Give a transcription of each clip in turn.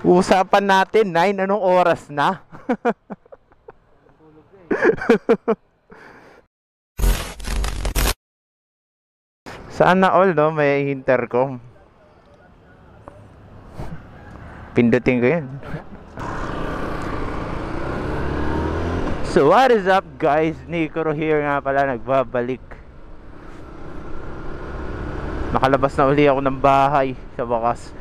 Usapan natin, 9, anong oras na? Sana all, no? May intercom. Pindutin ko yan. So what is up guys? Nicoro here nga pala, nagbabalik. Nakalabas na uli ako ng bahay sa wakas.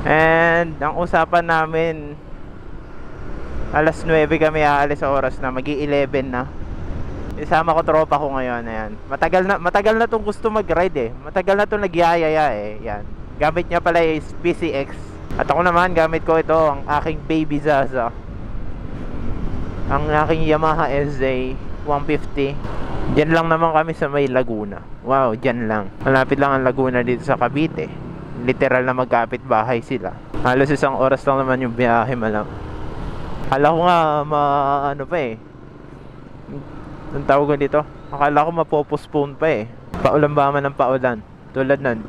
And ang usapan namin, alas 9 kami aalis sa oras na magi-11 na. Isama ko tropa ko ngayon, ayan. Matagal na tong gusto mag-ride eh. Matagal na tong nagyayaya eh. Yan. Gamit niya pala is PCX. At ako naman gamit ko ito, ang aking baby Zaza. Ang aking Yamaha SZ 150. Diyan lang naman kami sa may Laguna. Wow, diyan lang. Malapit lang ang Laguna dito sa Cavite. Literal na magkapit bahay sila. Halos isang oras lang naman yung biyahe malang. Akala ko nga ano pa eh. Ang tawag dito, akala ko mapopostpone pa eh. Paulan ba man ng paulan. Tulad nun,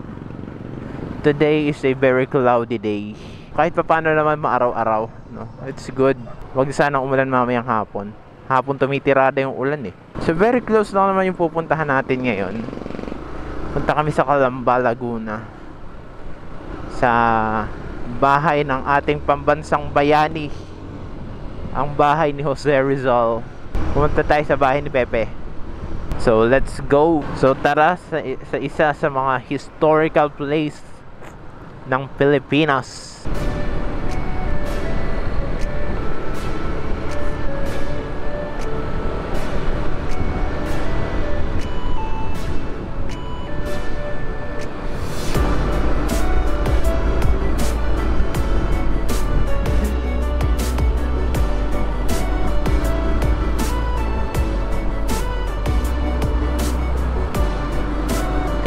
today is a very cloudy day. Kahit pa paano naman maaraw-araw, no? It's good. Wag sanang umulan mamayang hapon. Hapon tumitirada yung ulan eh. So very close lang naman yung pupuntahan natin ngayon. Punta kami sa Calamba, Laguna. Sa bahay ng ating pambansang bayani. Ang bahay ni Jose Rizal. Pumunta tayo sa bahay ni Pepe. So let's go. So tara sa isa sa mga historical place ng Pilipinas.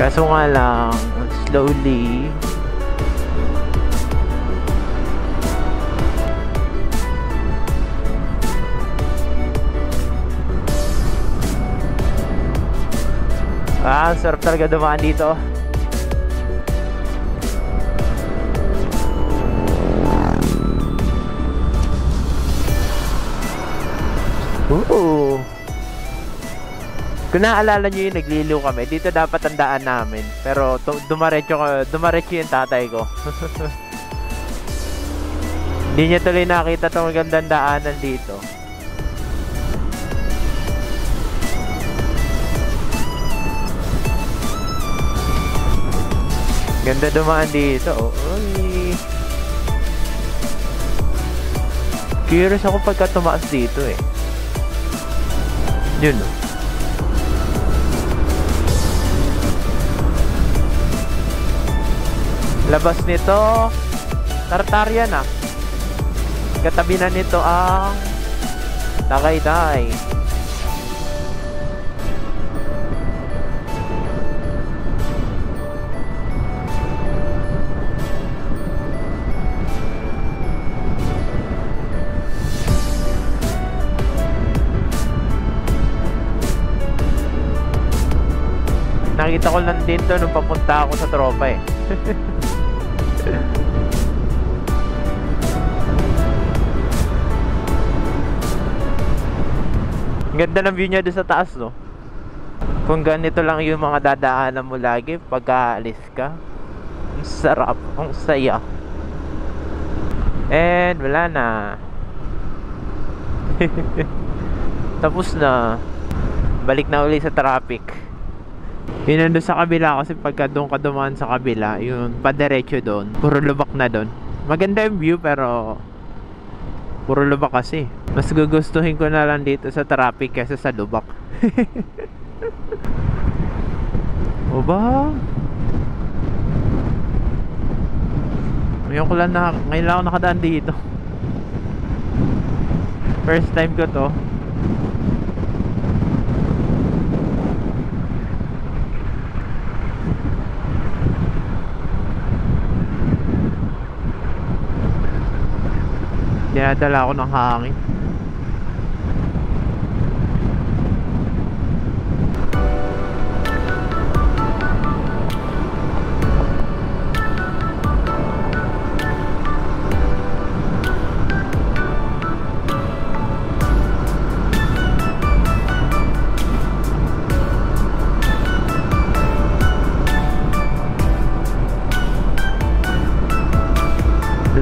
Kaso nga lang, slowly. Ang sarap talaga dumaan dito. Kung naaalala nyo yung nagliliw kami, dito dapat ang daan namin. Pero dumaretso yung tatay ko. Hindi niya tuloy nakita itong magandang daanan dito. Ganda dumaan dito. Oy. Curious ako pagka tumaas dito eh. Yun o. Labas nito, Tartarian ah. Katabi na nito ang Tagaytay. Nakita ko lang dito nung papunta ako sa tropa eh. Ganda ng view niya doon sa taas, no? Kung ganito lang yung mga dadaanan mo lagi pagka alis ka, ang sarap, ang saya. And wala na. Tapos na. Balik na uli sa traffic. Yun nandun sa kabila kasi pagka doon ka dumaan sa kabila, yung padiretso doon, puro lubak na doon. Maganda yung view pero puro lubak kasi. Mas gugustuhin ko na lang dito sa traffic kaysa sa lubak. O ba? Ngayon lang ako nakadaan dito. First time ko to. Dinadala ako ng hangin.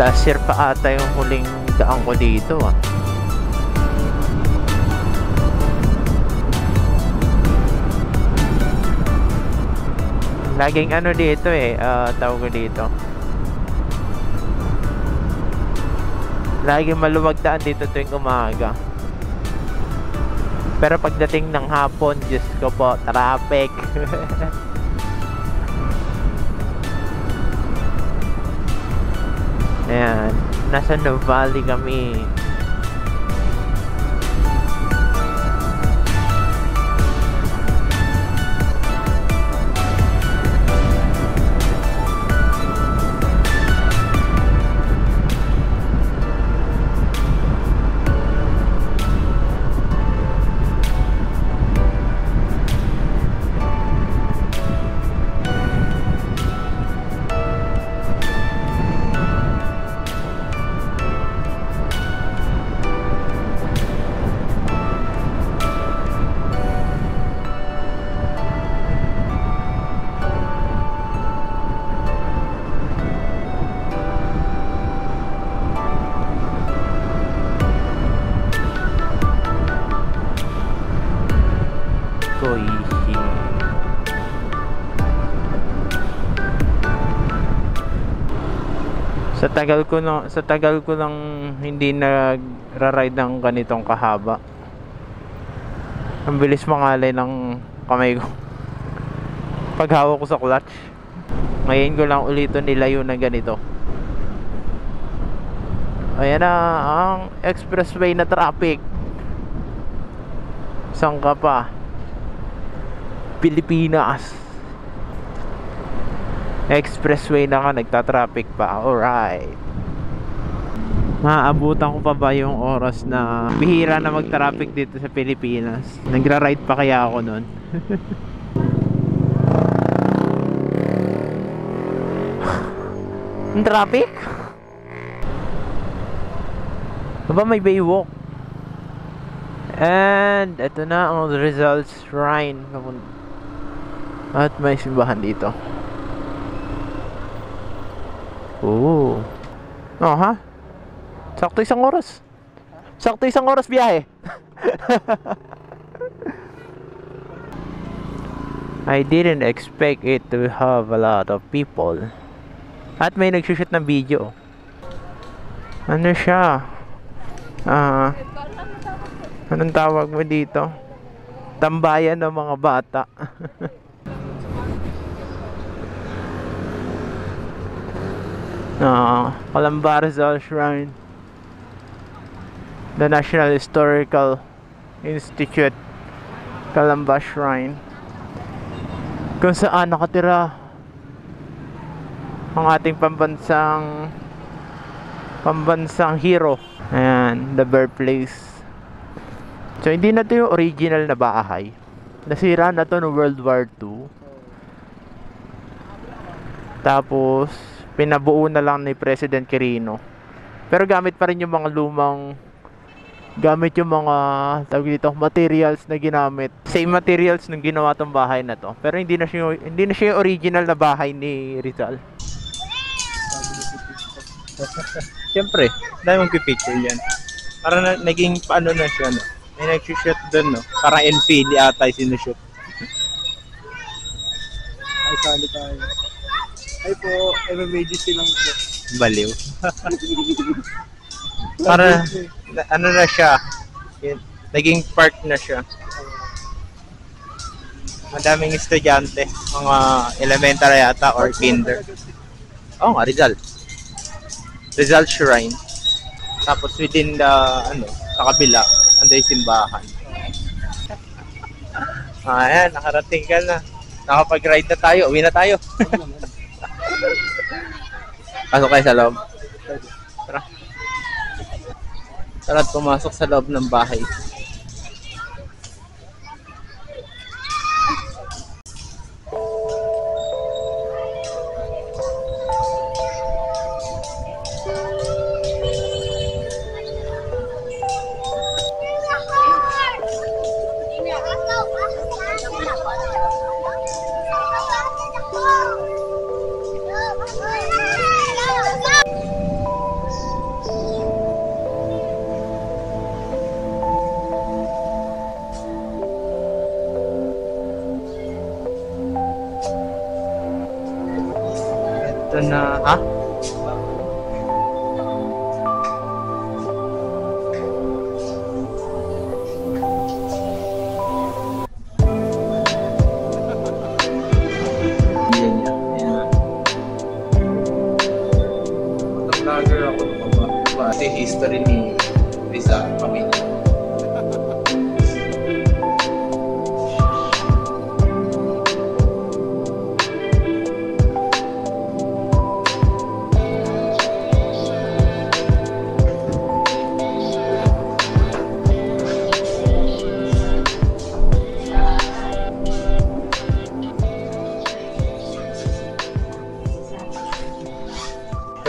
Last year pa ata yung huling daan ko dito ah. Laging ano dito eh, tawag ko dito. Laging maluwag daan dito tuwing umaga. Pero pagdating ng hapon, Diyos ko po, traffic. Ayan, nasa Nuvali kami. Sa tagal ko lang hindi nagra-ride ng ganitong kahaba. Ang bilis mangalay ng kamay ko paghawak ko sa clutch. Ngayon ko lang ulitin nilayo na ganito. Ayan na ang expressway na traffic. Saan ka pa? Pilipinas. Expressway na ka, nagta-traffic pa. Alright. Maabutan ko pa ba yung oras na bihira na mag-traffic dito sa Pilipinas? Nagra-ride pa kaya ako nun? Ang traffic? Aba, may Baywalk. And ito na ang Rizal Shrine. At may simbahan dito. Oh. Oh, ha? Sakto isang oras. Sakto isang oras biyahe. I didn't expect it to have a lot of people. At may nagsushoot ng video. Ano siya? Anong tawag mo dito? Tambayan ng mga bata. Calamba Rizal Shrine, the National Historical Institute Calamba Shrine, kung saan nakatira ang ating pambansang hero. Ayan, the birthplace. So hindi na ito yung original na bahay. Nasira na to no World War II. Tapos pinabuo na lang ni President Quirino. Pero gamit pa rin yung mga lumang yung mga tawag dito, materials na ginamit. Same materials nung ginawa tong bahay na to. Pero hindi na siya yung original na bahay ni Rizal. Siyempre, dahil magpipicture yan. Para naging paano na siya, no? May nag-shoot doon, no? Parang NPD ata yung sinushoot. Ay, sali tayo. Ay po, MMAGC lang po. Baliw. Para, ano na siya, naging park na siya. Madaming estudyante, mga elementary yata or kinder. Oo nga, Rizal Shrine. Tapos within the, sa kabila, ando yung simbahan. Ayan, nakarating ka na. Nakapag-ride na tayo, uwi na tayo. Pasok kayo sa loob. Tara. Tara, pumasok sa loob ng bahay. Ito na, ha? Vlogger ako kasi history ni Rizal pamilya.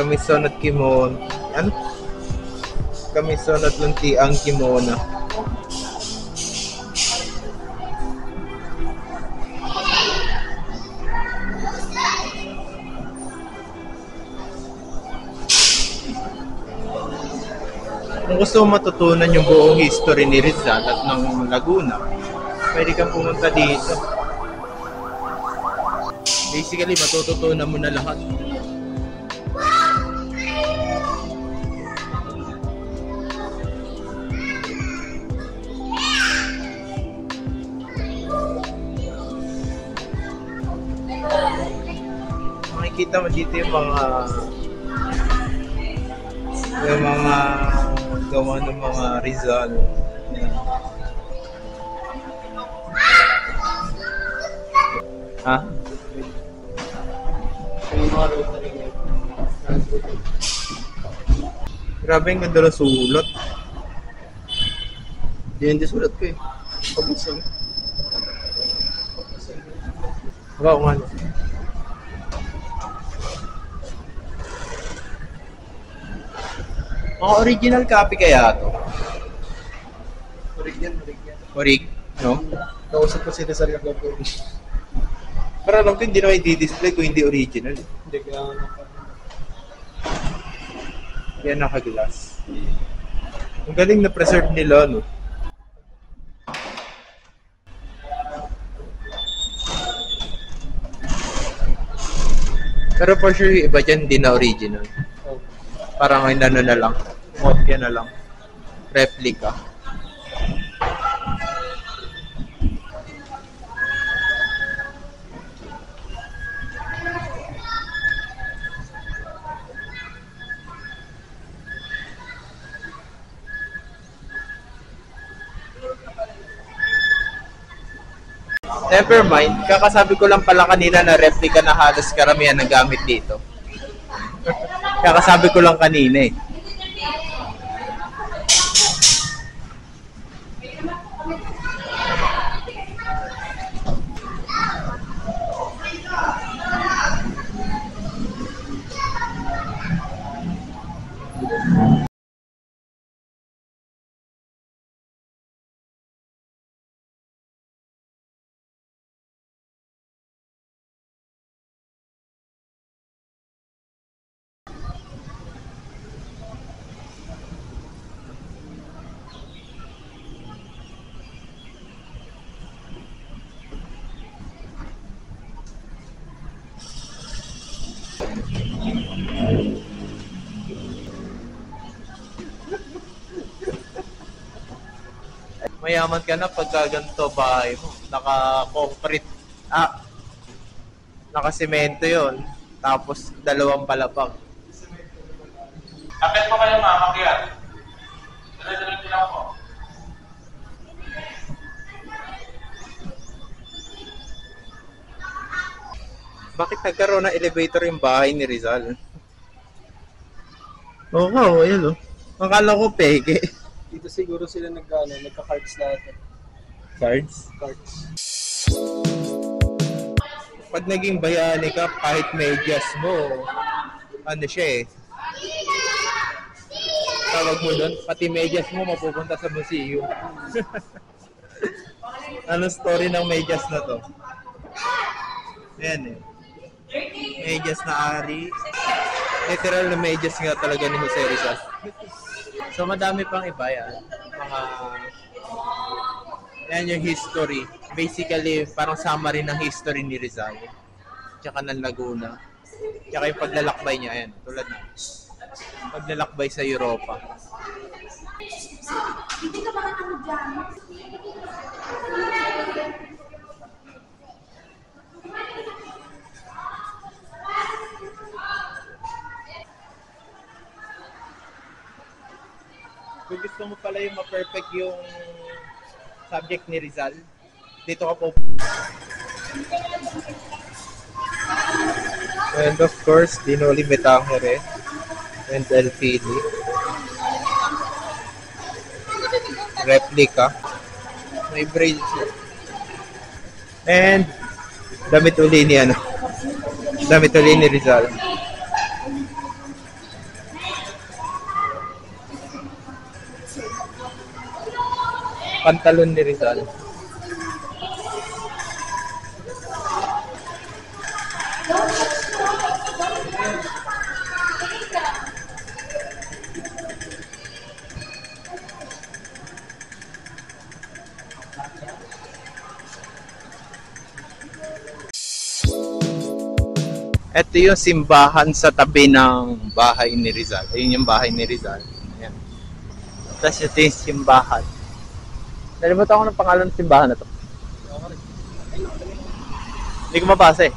Kamisyon at kimono. Ano? Kamisyon at lunti ang kimono. Kung gusto mo matutunan yung buong history ni Rizal at ng Laguna, pwede kang pumunta dito. Basically, matututunan mo na lahat. Makikita mo dito yung mga gawa ng mga Rizal. Yan. Ha? Grabe ang ganda ng sulat. Hindi sulat ko eh. Pabuksan. Wow, nga. Mga original copy kaya to? Orig? No? Nausap ko si Rizal kagabi. Pero alam ko hindi na may di-display kung hindi original. Hindi kaya Yan naka-glass. Ang galing na preserve nila, no? Pero for sure, yung iba dyan hindi na original. Parang may ano na lang. Kopya na lang. Replica. Never mind. Kakasabi ko lang pala kanina na replica na halos karamihan ng gamit dito. Kakasabi ko lang kanina eh. Mayaman ka na pagka ganito bahay mo. Naka-concrete. Naka-semento yon. Tapos dalawang palapag. Akit mo kayo mamakyat. Dala-dala lang po. Bakit nagkaroon ng elevator yung bahay ni Rizal? Oo, wow, ayun oh. Akala ko peke. dito siguro sila nagka-cards lahat. Cards? Cards. Pag naging bayani ka, kahit medyas mo, ano siya eh. Tawag mo doon, pati medyas mo mapupunta sa museum. Ano story ng medyas na to? Ayan eh. Medyas na ari. Literal na medyas nga talaga ni Jose Rizal. So madami pang iba yan. Yan yung history. Basically, parang summary ng history ni Rizal. Tsaka ng Laguna. Tsaka yung paglalakbay niya, ayan, tulad na paglalakbay sa Europa. Hindi ka ba ano dyan? Kung gusto mo pala yung ma-perfect yung subject ni Rizal, dito ka po. And of course, Dinoli Metangere and El Pili. Replica. May braids. And damit uli ni ano. Damit uli ni Rizal. Pantalon ni Rizal. Ito yung simbahan sa tabi ng bahay ni Rizal. Ayun yung bahay ni Rizal. Ayan. Tapos ito yung simbahan. Nalimutan ko ng pangalan ng simbahan na to. Hindi ko mabasa eh.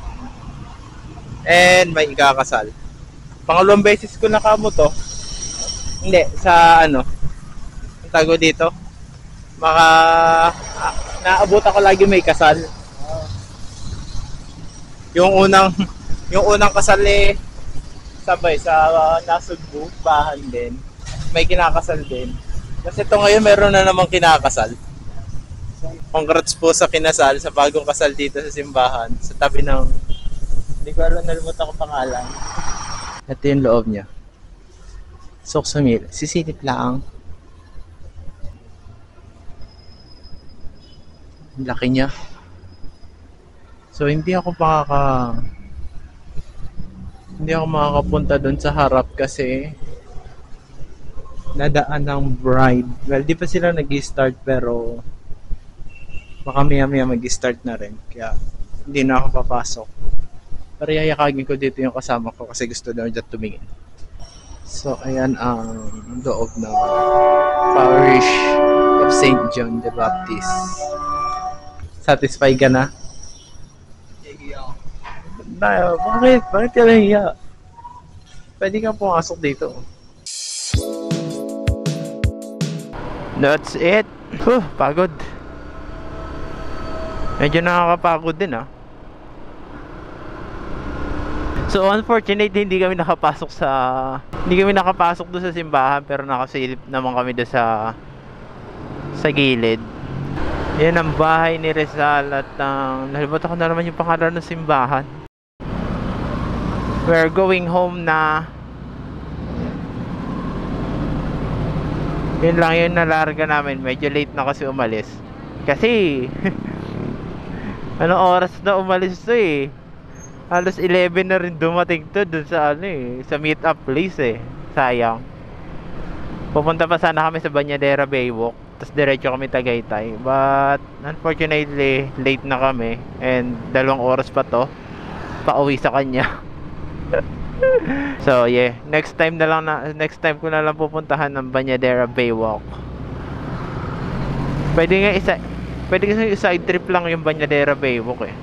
And may ikakasal. Pangalawang beses ko nakamo to. Hindi, sa ano. Ang tago dito. Naabot ako lagi may kasal. Yung unang kasal eh, sabay sa Nasugbu, bahan din. May kinakasal din. Kasi ito ngayon meron na namang kinakasal. Congrats po sa kinasal, sa bagong kasal dito sa simbahan, sa tabi ng, hindi ko alam, nalimutan ko pangalan. Ito yung loob niya. Soksumil, sisilip lang. Laki niya. So hindi ako makakapunta doon sa harap kasi nadaan ng bride. Well, di pa sila nag-start pero baka maya mag-start na rin. Kaya hindi na ako papasok. Pero yayakagin ko dito yung kasama ko kasi gusto daw dyan tumingin. So, ayan ang loob ng Parish of St. John the Baptist. Satisfied ka na? Bakit? Bakit ka nahiya? Pwede kang pumasok dito. That's it. Pagod. Medyo nakakapagod din ah. So unfortunately hindi kami nakapasok doon sa simbahan, pero nakasilip naman kami doon sa gilid. Yan ang bahay ni Rizal at nalimutan ko na naman yung pangalan ng simbahan. We're going home na. Yun lang yung nalarga namin. Medyo late na kasi umalis. Kasi anong oras na umalis to eh. Halos 11 na rin dumating to dun sa sa meet up place eh. Sayang. Pupunta pa sana kami sa Bañadera Baywalk, tapos diretso kami Tagaytay. But unfortunately late na kami, and 2 oras pa to pauwi sa kanya. So yeah, next time ko na lang pupuntahan ng Bañadera Baywalk. Pwede kasi side trip lang yung Bañadera Baywalk eh.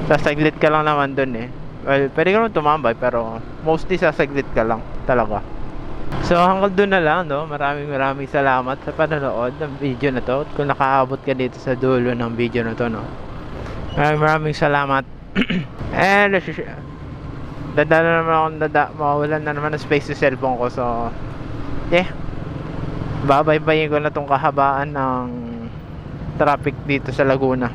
Sasaglit ka lang naman dun eh. Well, pwede ka naman tumambay, pero mostly sasaglit ka lang talaga. So hanggang dun na lang, no? Maraming salamat sa panonood ng video na to. Kung nakaabot ka dito sa dulo ng video na to, no? Maraming salamat. And mawawalan na naman ng space sa cellphone ko. So yeah, babaybayin ko na tong kahabaan ng traffic dito sa Laguna.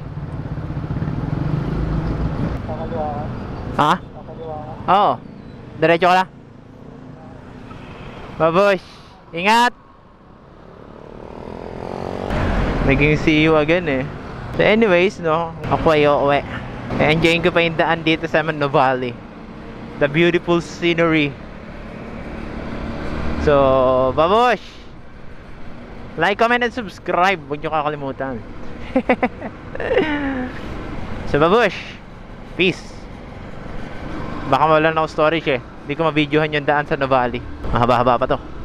Ha? Oo. Diretso ka lang. Babush, ingat. Naging see you again eh. So anyways, no, ako ay uuwi. Enjoyin ko pa yung daan dito sa Mano Valley. The beautiful scenery. So, babush, like, comment, and subscribe. Huwag nyo kakalimutan. So babush, peace. Baka wala na ako storage eh. Hindi ko ma-videohan yung daan sa Nuvali. Mahaba-haba pa to.